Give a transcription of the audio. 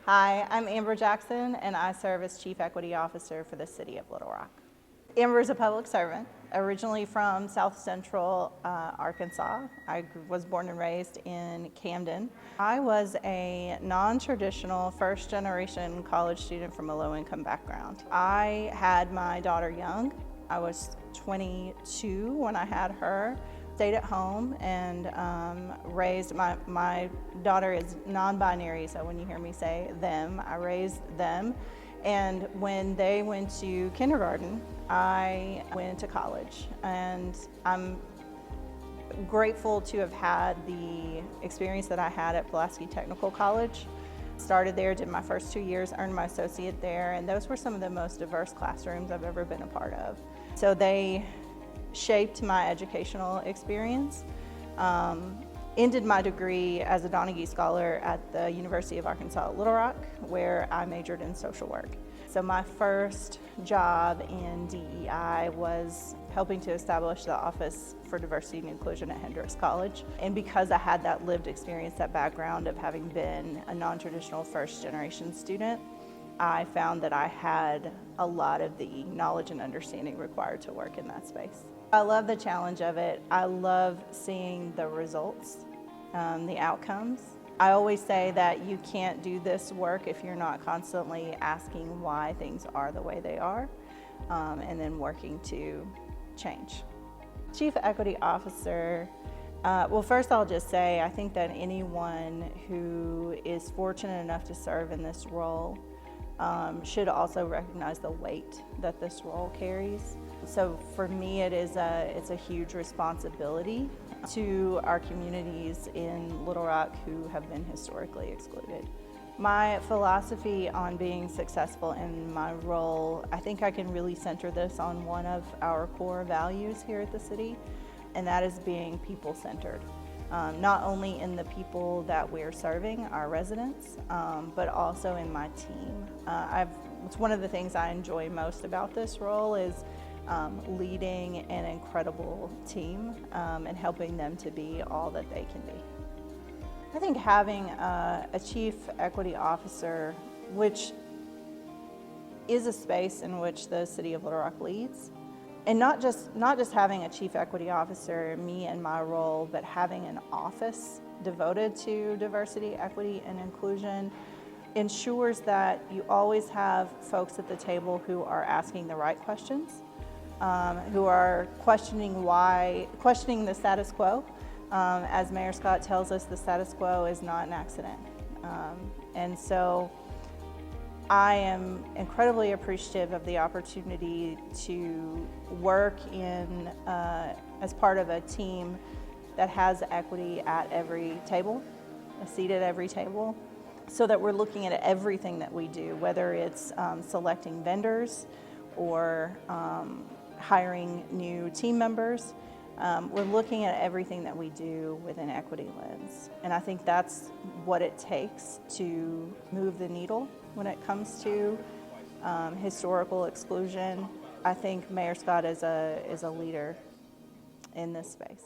Hi, I'm Amber Jackson, and I serve as Chief Equity Officer for the City of Little Rock. Amber is a public servant, originally from South Central Arkansas. I was born and raised in Camden. I was a non-traditional first-generation college student from a low-income background. I had my daughter young. I was 22 when I had her. Stayed at home and raised my daughter is non-binary, so when you hear me say them, I raised them. And when they went to kindergarten, I went to college, and I'm grateful to have had the experience that I had at Pulaski Technical College. Started there, did my first 2 years, earned my associate there, and those were some of the most diverse classrooms I've ever been a part of. So they shaped my educational experience. Ended my degree as a Donaghy Scholar at the University of Arkansas at Little Rock, where I majored in social work. So my first job in DEI was helping to establish the Office for Diversity and Inclusion at Hendrix College. And because I had that lived experience, that background of having been a non-traditional first-generation student, I found that I had a lot of the knowledge and understanding required to work in that space. I love the challenge of it. I love seeing the results, the outcomes. I always say that you can't do this work if you're not constantly asking why things are the way they are, and then working to change. Chief Equity Officer, well, first I'll just say I think that anyone who is fortunate enough to serve in this role should also recognize the weight that this role carries. So for me, it's a huge responsibility to our communities in Little Rock who have been historically excluded. My philosophy on being successful in my role, I think I can really center this on one of our core values here at the city, and that is being people-centered. Not only in the people that we're serving, our residents, but also in my team. It's one of the things I enjoy most about this role is leading an incredible team and helping them to be all that they can be. I think having a Chief Equity Officer, which is a space in which the City of Little Rock leads, and not just having a Chief Equity Officer, me and my role, but having an office devoted to diversity, equity, and inclusion ensures that you always have folks at the table who are asking the right questions, who are questioning the status quo. As Mayor Scott tells us, the status quo is not an accident. And so I am incredibly appreciative of the opportunity to work as part of a team that has equity at every table, a seat at every table, so that we're looking at everything that we do, whether it's selecting vendors or hiring new team members. We're looking at everything that we do with an equity lens. And I think that's what it takes to move the needle when it comes to historical exclusion. I think Mayor Scott is a leader in this space.